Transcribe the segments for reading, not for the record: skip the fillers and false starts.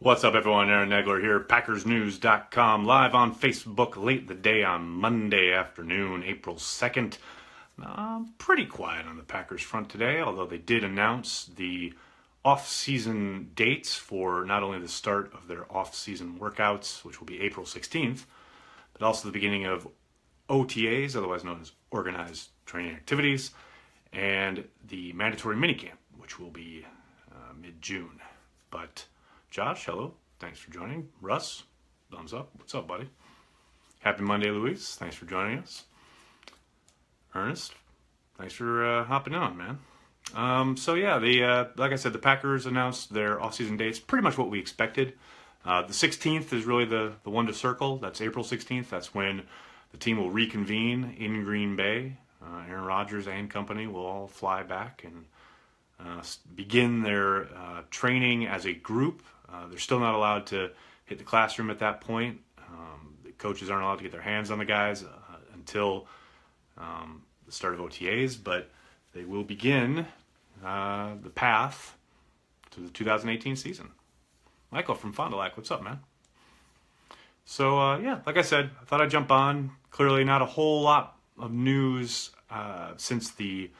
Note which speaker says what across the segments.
Speaker 1: What's up, everyone? Aaron Nagler here, PackersNews.com, live on Facebook late in the day on Monday afternoon, April 2nd. Pretty quiet on the Packers front today, although they did announce the off-season dates for not only the start of their off-season workouts, which will be April 16th, but also the beginning of OTAs, otherwise known as Organized Training Activities, and the mandatory minicamp, which will be mid-June. But Josh, hello. Thanks for joining. Russ, thumbs up. What's up, buddy? Happy Monday, Luis. Thanks for joining us. Ernest, thanks for hopping on, man. Like I said, the Packers announced their off-season dates, pretty much what we expected. The 16th is really the one to circle. That's April 16th. That's when the team will reconvene in Green Bay. Aaron Rodgers and company will all fly back and begin their training as a group. They're still not allowed to hit the classroom at that point. The coaches aren't allowed to get their hands on the guys until the start of OTAs, but they will begin the path to the 2018 season. Michael from Fond du Lac, what's up, man? So, like I said, I thought I'd jump on. Clearly not a whole lot of news since the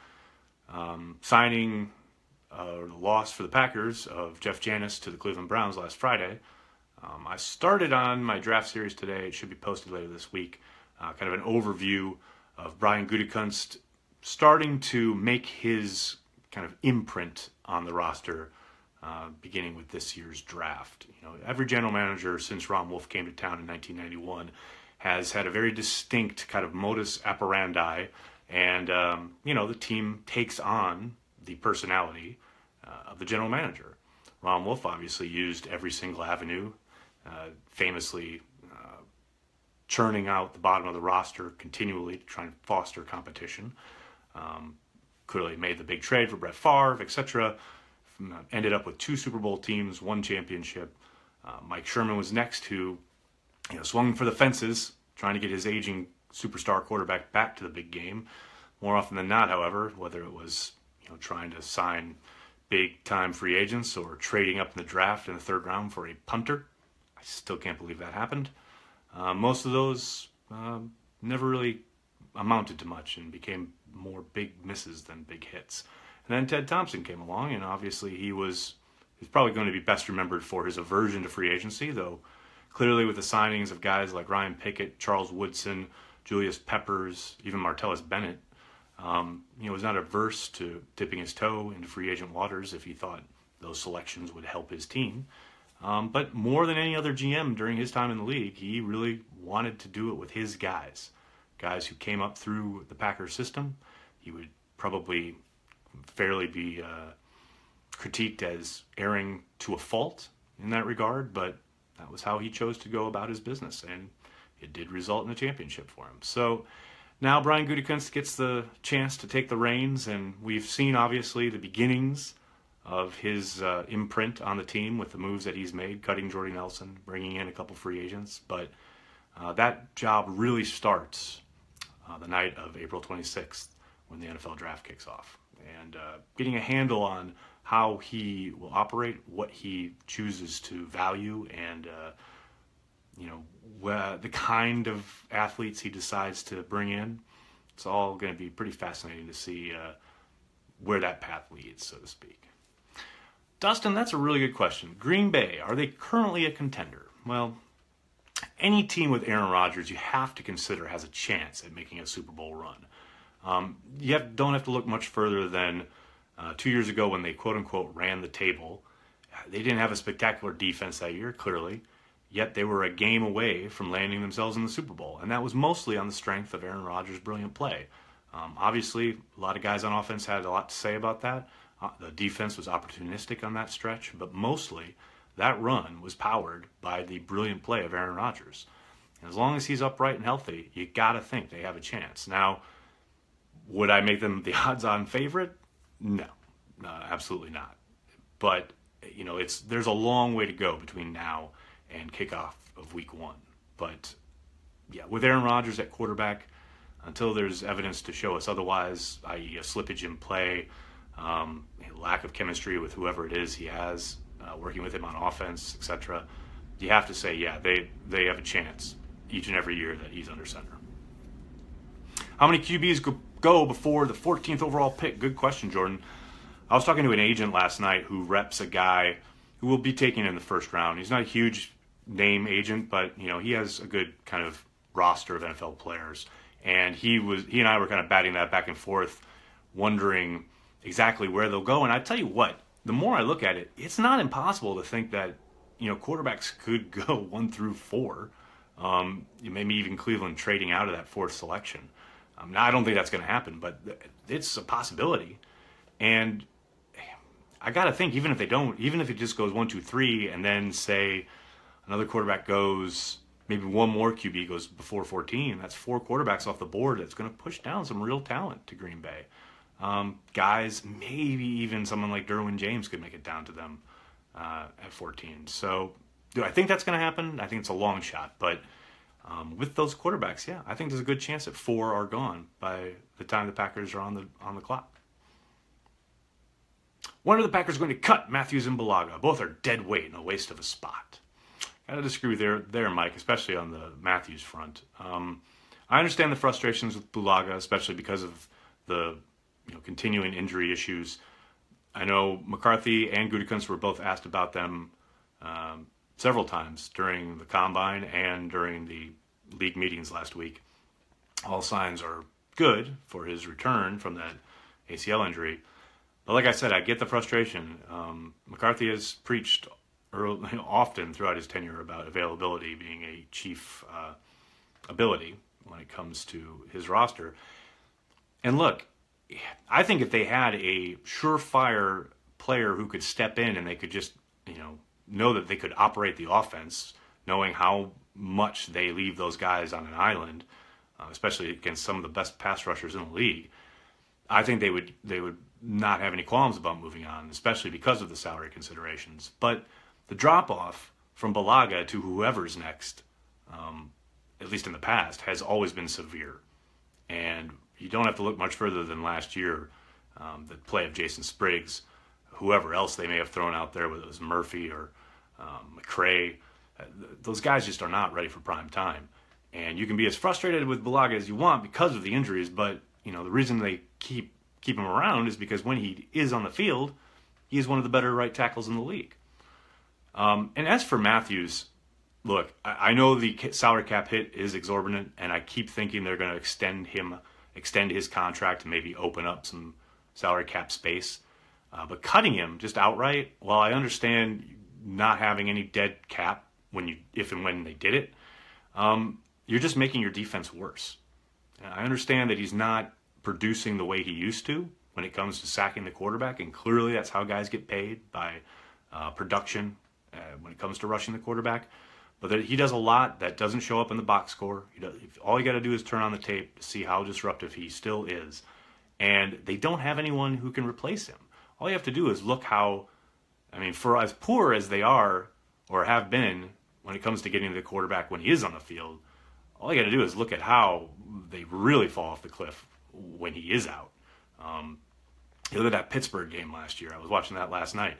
Speaker 1: signing or the loss for the Packers of Jeff Janis to the Cleveland Browns last Friday. I started on my draft series today. It should be posted later this week. Kind of an overview of Brian Gudykunst starting to make his kind of imprint on the roster, beginning with this year's draft. You know, every general manager since Ron Wolf came to town in 1991 has had a very distinct kind of modus operandi, and the team takes on the personality of the general manager. Ron Wolf obviously used every single avenue, famously churning out the bottom of the roster continually to try and foster competition. Clearly made the big trade for Brett Favre, etc. Ended up with 2 Super Bowl teams, 1 championship. Mike Sherman was next, who swung for the fences, trying to get his aging superstar quarterback back to the big game. More often than not, however, whether it was trying to sign big-time free agents or trading up in the draft in the 3rd round for a punter. I still can't believe that happened. Most of those never really amounted to much and became more big misses than big hits. And then Ted Thompson came along, and obviously he's probably going to be best remembered for his aversion to free agency, though clearly with the signings of guys like Ryan Pickett, Charles Woodson, Julius Peppers, even Martellus Bennett, was not averse to dipping his toe into free agent waters if he thought those selections would help his team. But more than any other GM during his time in the league, he really wanted to do it with his guys who came up through the Packers system. He would probably fairly be critiqued as erring to a fault in that regard, but that was how he chose to go about his business, and it did result in a championship for him. So now Brian Gudykunst gets the chance to take the reins, and we've seen, obviously, the beginnings of his imprint on the team with the moves that he's made, cutting Jordy Nelson, bringing in a couple free agents. But that job really starts the night of April 26th when the NFL draft kicks off. And getting a handle on how he will operate, what he chooses to value, and the kind of athletes he decides to bring in. It's all going to be pretty fascinating to see where that path leads, so to speak. Dustin, that's a really good question. Green Bay, are they currently a contender? Well, any team with Aaron Rodgers you have to consider has a chance at making a Super Bowl run. Don't have to look much further than 2 years ago when they quote-unquote ran the table. They didn't have a spectacular defense that year, clearly. Yet they were a game away from landing themselves in the Super Bowl, and that was mostly on the strength of Aaron Rodgers' brilliant play. Obviously, a lot of guys on offense had a lot to say about that. The defense was opportunistic on that stretch, but mostly that run was powered by the brilliant play of Aaron Rodgers. And as long as he's upright and healthy, you got to think they have a chance. Now, would I make them the odds-on favorite? No, absolutely not. But there's a long way to go between now and kickoff of week 1. But yeah, with Aaron Rodgers at quarterback, until there's evidence to show us otherwise, i.e. a slippage in play, lack of chemistry with whoever it is he has, working with him on offense, etc., you have to say, yeah, they have a chance each and every year that he's under center. How many QBs go before the 14th overall pick? Good question, Jordan. I was talking to an agent last night who reps a guy who will be taken in the first round. He's not a huge name agent, but he has a good kind of roster of NFL players. And he and I were kind of batting that back and forth, wondering exactly where they'll go. And I tell you what, the more I look at it, it's not impossible to think that quarterbacks could go 1 through 4. Maybe even Cleveland trading out of that 4th selection. Now, I don't think that's going to happen, but it's a possibility. And I got to think, even if they don't, even if it just goes 1, 2, 3, and then say another quarterback goes, maybe one more QB goes before 14, that's 4 quarterbacks off the board. That's going to push down some real talent to Green Bay. Guys, maybe even someone like Derwin James could make it down to them at 14. So do I think that's going to happen? I think it's a long shot, but with those quarterbacks, yeah, I think there's a good chance that 4 are gone by the time the Packers are on the clock. When are the Packers going to cut Matthews and Bulaga? Both are dead weight and a waste of a spot. Gotta disagree there, Mike, especially on the Matthews front. I understand the frustrations with Bulaga, especially because of the continuing injury issues. I know McCarthy and Gudykunst were both asked about them several times during the Combine and during the league meetings last week. All signs are good for his return from that ACL injury. But like I said, I get the frustration. McCarthy has preached often throughout his tenure about availability being a chief ability when it comes to his roster. And look, I think if they had a surefire player who could step in and they could just, know that they could operate the offense, knowing how much they leave those guys on an island, especially against some of the best pass rushers in the league, I think they would not have any qualms about moving on, especially because of the salary considerations. But the drop-off from Bulaga to whoever's next, at least in the past, has always been severe. And you don't have to look much further than last year, the play of Jason Spriggs, whoever else they may have thrown out there, whether it was Murphy or McCray. Those guys just are not ready for prime time. And you can be as frustrated with Bulaga as you want because of the injuries, but the reason they keep him around is because when he is on the field, he is one of the better right tackles in the league. And as for Matthews, look, I know the salary cap hit is exorbitant, and I keep thinking they're going to extend his contract and maybe open up some salary cap space. But cutting him just outright, while I understand not having any dead cap if and when they did it, you're just making your defense worse. And I understand that he's not producing the way he used to when it comes to sacking the quarterback, and clearly that's how guys get paid, by production when it comes to rushing the quarterback. But he does a lot that doesn't show up in the box score. All you got to do is turn on the tape to see how disruptive he still is. And they don't have anyone who can replace him. All you have to do is look for as poor as they are or have been when it comes to getting to the quarterback when he is on the field, all you got to do is look at how they really fall off the cliff when he is out. Look at that Pittsburgh game last year. I was watching that last night.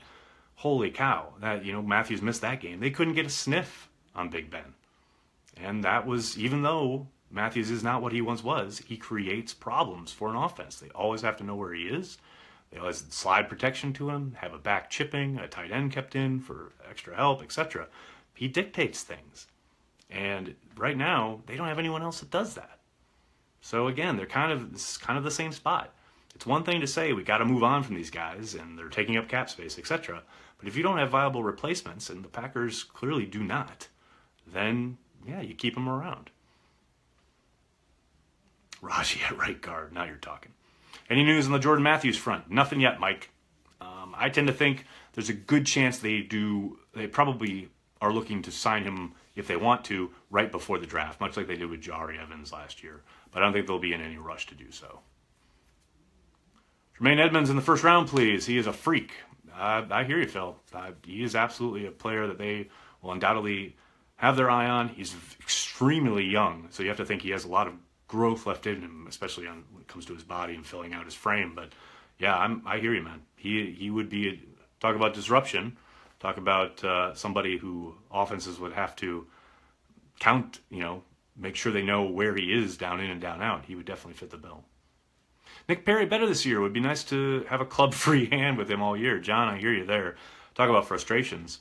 Speaker 1: Holy cow. Matthews missed that game. They couldn't get a sniff on Big Ben. And that was, even though Matthews is not what he once was, he creates problems for an offense. They always have to know where he is. They always slide protection to him, have a back chipping, a tight end kept in for extra help, etc. He dictates things. And right now, they don't have anyone else that does that. So again, they're kind of the same spot. It's one thing to say we got to move on from these guys and they're taking up cap space, etc. But if you don't have viable replacements, and the Packers clearly do not, then yeah, you keep them around. Raji at right guard. Now you're talking. Any news on the Jordan Matthews front? Nothing yet, Mike. I tend to think there's a good chance they probably are looking to sign him, if they want to, right before the draft, much like they did with Jari Evans last year. But I don't think they'll be in any rush to do so. Jermaine Edmonds in the first round, please. He is a freak. I hear you, Phil. He is absolutely a player that they will undoubtedly have their eye on. He's extremely young, so you have to think he has a lot of growth left in him, especially when it comes to his body and filling out his frame. But yeah, I hear you, man. He would be talk about disruption. Talk about somebody who offenses would have to count, make sure they know where he is down in and down out. He would definitely fit the bill. Nick Perry better this year. It would be nice to have a club-free hand with him all year. John, I hear you there. Talk about frustrations.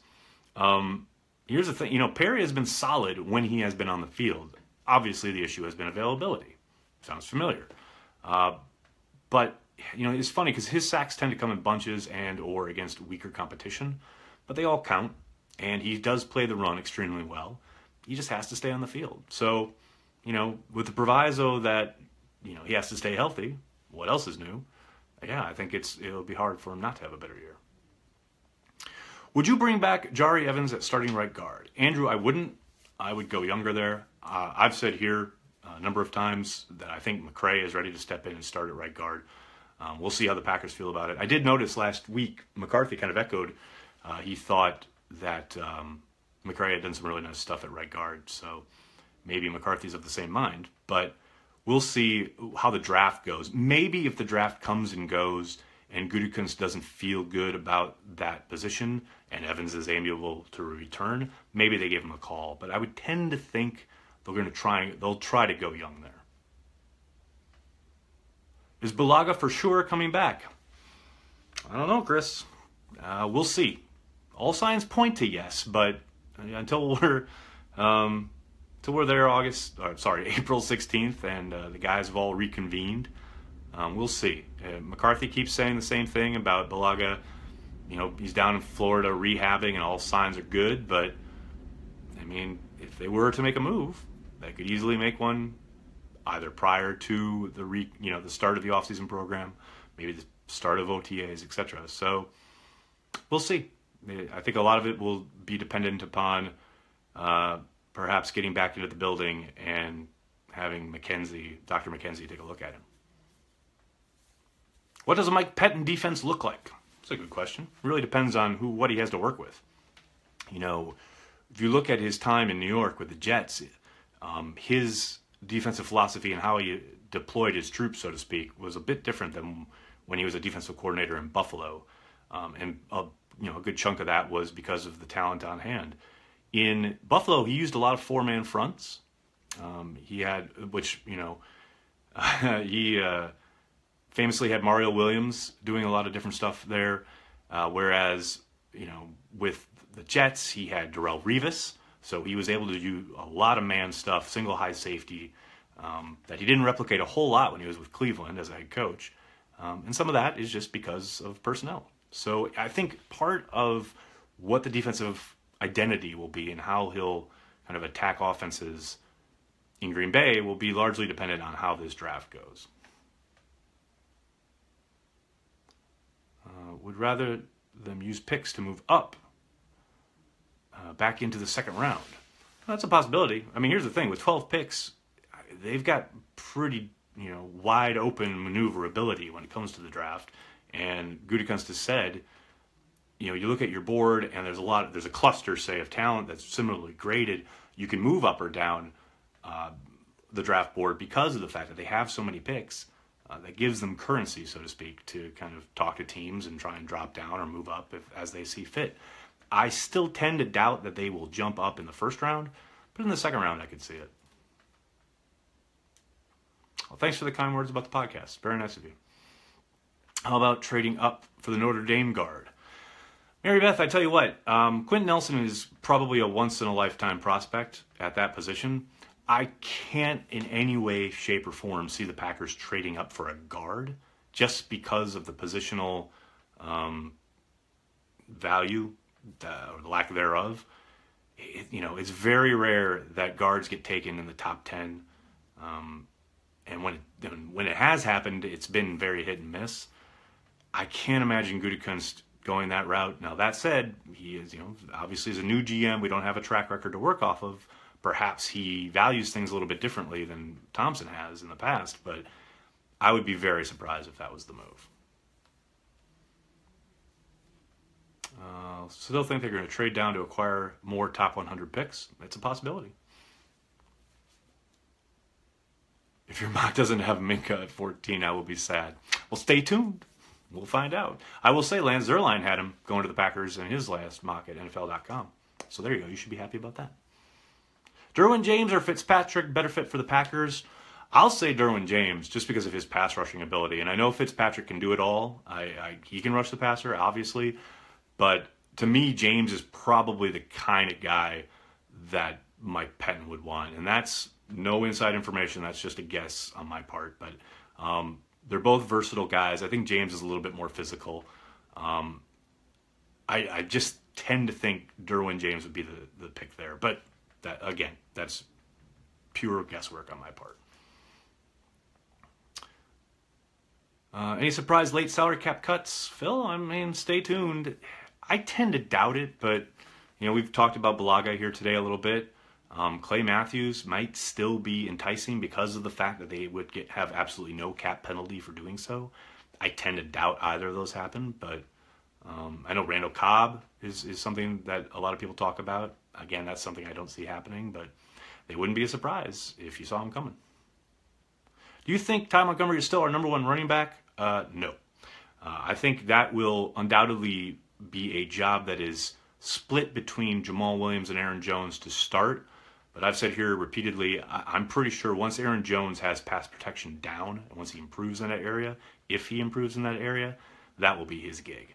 Speaker 1: Here's the thing. Perry has been solid when he has been on the field. Obviously, the issue has been availability. Sounds familiar. But, it's funny because his sacks tend to come in bunches and or against weaker competition. But they all count. And he does play the run extremely well. He just has to stay on the field. So, with the proviso that, he has to stay healthy, what else is new? Yeah, I think it'll be hard for him not to have a better year. Would you bring back Jari Evans at starting right guard? Andrew, I wouldn't. I would go younger there. I've said here a number of times that I think McCray is ready to step in and start at right guard. We'll see how the Packers feel about it. I did notice last week, McCarthy kind of echoed. He thought that McCray had done some really nice stuff at right guard. So maybe McCarthy's of the same mind. But we'll see how the draft goes. Maybe if the draft comes and goes and Gudykunst doesn't feel good about that position and Evans is amiable to return, maybe they give him a call. But I would tend to think they'll try to go young there. Is Bulaga for sure coming back? I don't know, Chris. We'll see. All signs point to yes, but until we're there April 16th, and the guys have all reconvened, we'll see. McCarthy keeps saying the same thing about Bulaga. He's down in Florida rehabbing, and all signs are good. But if they were to make a move, they could easily make one either prior to the start of the offseason program, maybe the start of OTAs, etc. So we'll see. I think a lot of it will be dependent upon perhaps getting back into the building and having Dr. McKenzie, take a look at him. What does a Mike Pettin defense look like? It's a good question. It really depends on what he has to work with. If you look at his time in New York with the Jets, his defensive philosophy and how he deployed his troops, so to speak, was a bit different than when he was a defensive coordinator in Buffalo. And a good chunk of that was because of the talent on hand. In Buffalo, he used a lot of four-man fronts. He famously had Mario Williams doing a lot of different stuff there. Whereas, with the Jets, he had Darrelle Revis. So he was able to do a lot of man stuff, single high safety, that he didn't replicate a whole lot when he was with Cleveland as a head coach. And some of that is just because of personnel. So I think part of what the defensive identity will be and how he'll kind of attack offenses in Green Bay will be largely dependent on how this draft goes. Would rather them use picks to move up back into the second round. That's a possibility. Here's the thing. With 12 picks, they've got pretty wide open maneuverability when it comes to the draft. And Gudykunst has said, you look at your board and there's a cluster, say, of talent that's similarly graded. You can move up or down the draft board because of the fact that they have so many picks. That gives them currency, so to speak, to kind of talk to teams and try and drop down or move up as they see fit. I still tend to doubt that they will jump up in the first round, but in the second round I could see it. Well, thanks for the kind words about the podcast. Very nice of you. How about trading up for the Notre Dame guard? Mary Beth, I tell you what, Quentin Nelson is probably a once-in-a-lifetime prospect at that position. I can't in any way, shape, or form see the Packers trading up for a guard just because of the positional value or the lack thereof. It's very rare that guards get taken in the top 10. And when it has happened, it's been very hit and miss. I can't imagine Gudykunst going that route. Now, that said, he is, obviously as a new GM, we don't have a track record to work off of. Perhaps he values things a little bit differently than Thompson has in the past, but I would be very surprised if that was the move. Still think they're going to trade down to acquire more top 100 picks. It's a possibility. If your mock doesn't have Minka at 14, I will be sad. Well, stay tuned. We'll find out. I will say Lance Zierlein had him going to the Packers in his last mock at NFL.com. So there you go. You should be happy about that. Derwin James or Fitzpatrick, better fit for the Packers? I'll say Derwin James just because of his pass rushing ability. And I know Fitzpatrick can do it all. He can rush the passer, obviously. But to me, James is probably the kind of guy that Mike Pettin would want. And that's no inside information. That's just a guess on my part. But they're both versatile guys. I think James is a little bit more physical. I just tend to think Derwin James would be the pick there. But that, again, that's pure guesswork on my part. Any surprise late salary cap cuts? Phil, I mean, stay tuned. I tend to doubt it, but we've talked about Bulaga here today a little bit. Clay Matthews might still be enticing because of the fact that they would have absolutely no cap penalty for doing so. I tend to doubt either of those happen, but I know Randall Cobb is something that a lot of people talk about. Again, that's something I don't see happening, but they wouldn't be a surprise if you saw him coming. Do you think Ty Montgomery is still our number one running back? No. I think that will undoubtedly be a job that is split between Jamal Williams and Aaron Jones to start. But I've said here repeatedly, I'm pretty sure once Aaron Jones has pass protection down, and once he improves in that area, if he improves in that area, that will be his gig.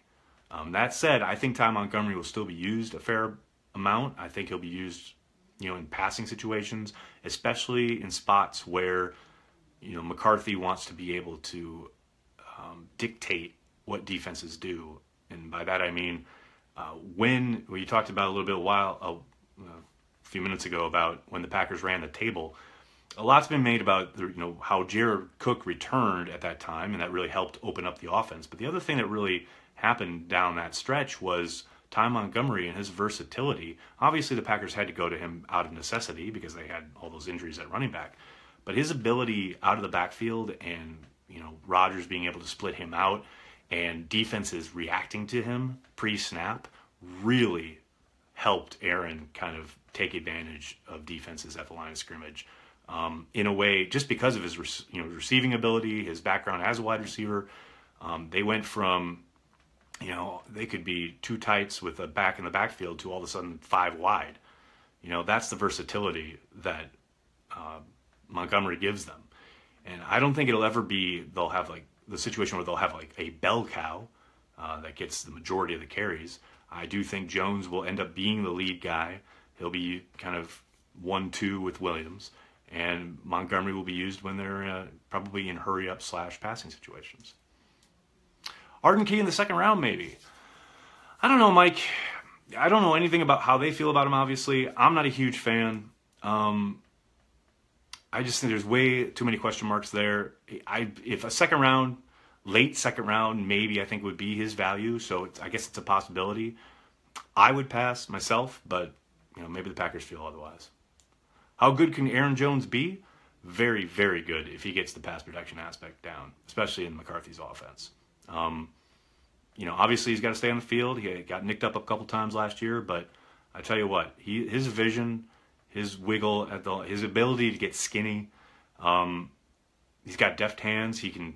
Speaker 1: That said, I think Ty Montgomery will still be used a fair amount. I think he'll be used, in passing situations, especially in spots where, McCarthy wants to be able to dictate what defenses do. And by that I mean, when we talked about a little bit a few minutes ago about when the Packers ran the table, a lot's been made about how Jared Cook returned at that time, and that really helped open up the offense. But the other thing that really happened down that stretch was Ty Montgomery and his versatility. Obviously, the Packers had to go to him out of necessity because they had all those injuries at running back. But his ability out of the backfield and, Rodgers being able to split him out and defenses reacting to him pre-snap really helped Aaron kind of take advantage of defenses at the line of scrimmage. In a way, just because of his receiving ability, his background as a wide receiver, they went from, they could be two tights with a back in the backfield to all of a sudden 5 wide. That's the versatility that Montgomery gives them. And I don't think it'll ever be, they'll have like the situation where they'll have like a bell cow that gets the majority of the carries. I do think Jones will end up being the lead guy. He'll be kind of 1-2 with Williams. And Montgomery will be used when they're probably in hurry-up / passing situations. Arden Key in the second round, maybe. I don't know, Mike. I don't know anything about how they feel about him, obviously. I'm not a huge fan. I just think there's way too many question marks there. If a second round, late second round, maybe I think would be his value. So I guess it's a possibility. I would pass myself, but maybe the Packers feel otherwise. How good can Aaron Jones be? Very, very good if he gets the pass protection aspect down, especially in McCarthy's offense. Obviously he's got to stay on the field. He got nicked up a couple times last year, but I tell you what, his vision, his wiggle, his ability to get skinny, he's got deft hands. He can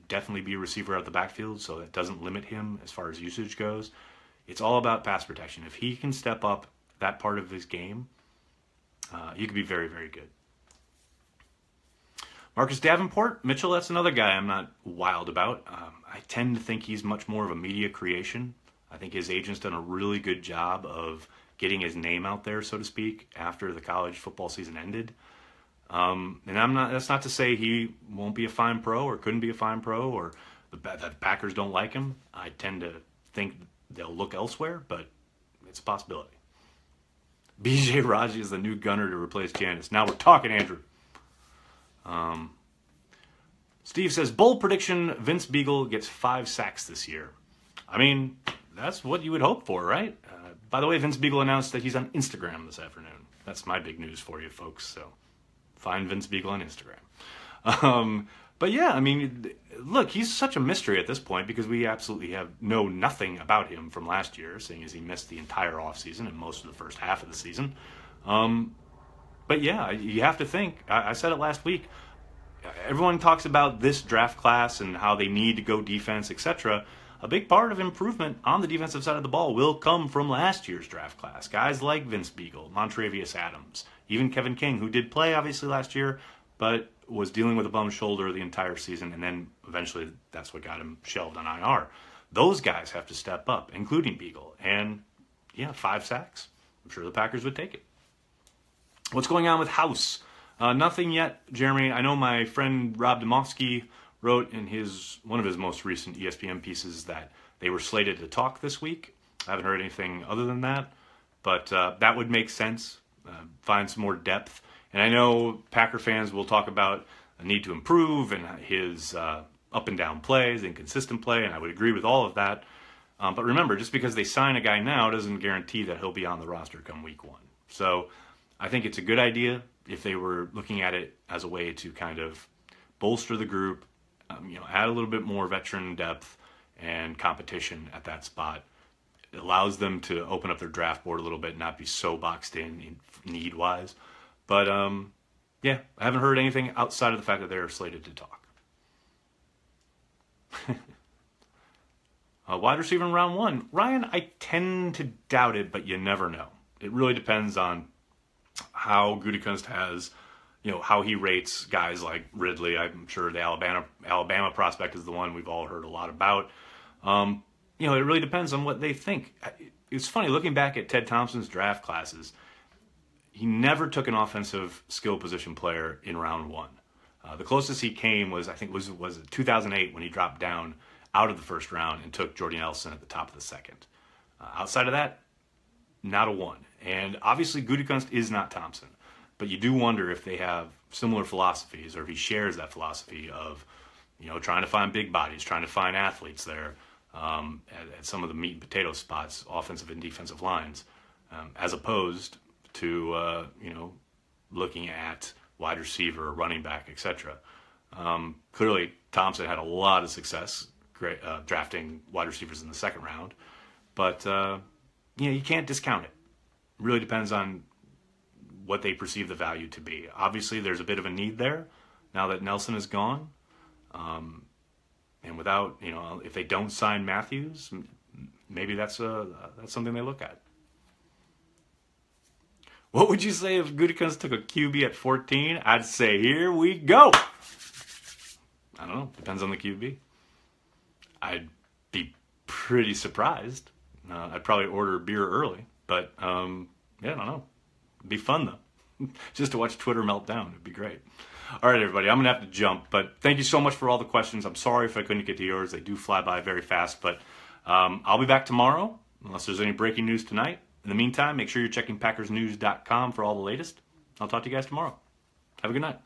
Speaker 1: definitely be a receiver out of the backfield, so that doesn't limit him as far as usage goes. It's all about pass protection. If he can step up that part of his game, he could be very, very good. Marcus Davenport, Mitchell, that's another guy I'm not wild about. I tend to think he's much more of a media creation. I think his agent's done a really good job of getting his name out there, so to speak, after the college football season ended. And that's not to say he won't be a fine pro or couldn't be a fine pro or the Packers don't like him. I tend to think they'll look elsewhere, but it's a possibility. BJ Raji is the new gunner to replace Janis. Now we're talking, Andrew. Steve says, bold prediction, Vince Beagle gets 5 sacks this year. I mean, that's what you would hope for, right? By the way, Vince Beagle announced that he's on Instagram this afternoon. That's my big news for you, folks. So find Vince Beagle on Instagram. But yeah, I mean, look, he's such a mystery at this point because we absolutely know nothing about him from last year, seeing as he missed the entire offseason and most of the first half of the season. But yeah, you have to think, I said it last week, everyone talks about this draft class and how they need to go defense, etc. A big part of improvement on the defensive side of the ball will come from last year's draft class. Guys like Vince Beagle, Montrevious Adams, even Kevin King, who did play obviously last year, but was dealing with a bum shoulder the entire season, and then eventually that's what got him shelved on IR. Those guys have to step up, including Beagle. And, yeah, 5 sacks. I'm sure the Packers would take it. What's going on with House? Nothing yet, Jeremy. I know my friend Rob Demovsky wrote in one of his most recent ESPN pieces that they were slated to talk this week. I haven't heard anything other than that, but that would make sense. Find some more depth. And I know Packer fans will talk about a need to improve and his up and down plays, inconsistent play, and I would agree with all of that. But remember, just because they sign a guy now doesn't guarantee that he'll be on the roster come week 1. So I think it's a good idea if they were looking at it as a way to kind of bolster the group, add a little bit more veteran depth and competition at that spot. It allows them to open up their draft board a little bit and not be so boxed in need-wise. But, yeah, I haven't heard anything outside of the fact that they're slated to talk. Wide receiver in round 1. Ryan, I tend to doubt it, but you never know. It really depends on how Gudykunst has, how he rates guys like Ridley. I'm sure the Alabama prospect is the one we've all heard a lot about. It really depends on what they think. It's funny, looking back at Ted Thompson's draft classes, he never took an offensive skill position player in round 1. The closest he came was 2008 when he dropped down out of the first round and took Jordy Nelson at the top of the second. Outside of that, not a one. And obviously Gudykunst is not Thompson, but you do wonder if they have similar philosophies or if he shares that philosophy of, trying to find big bodies, trying to find athletes there at some of the meat and potato spots, offensive and defensive lines, as opposed to, looking at wide receiver, running back, etc. Clearly, Thompson had a lot of success drafting wide receivers in the second round, but you can't discount it. It really depends on what they perceive the value to be. Obviously, there's a bit of a need there now that Nelson is gone, and without if they don't sign Matthews, maybe that's something they look at. What would you say if Gudykunst took a QB at 14? I'd say, here we go. I don't know. Depends on the QB. I'd be pretty surprised. I'd probably order beer early. But, I don't know. It'd be fun, though. Just to watch Twitter melt down. It'd be great. All right, everybody. I'm going to have to jump. But thank you so much for all the questions. I'm sorry if I couldn't get to yours. They do fly by very fast. But I'll be back tomorrow, unless there's any breaking news tonight. In the meantime, make sure you're checking PackersNews.com for all the latest. I'll talk to you guys tomorrow. Have a good night.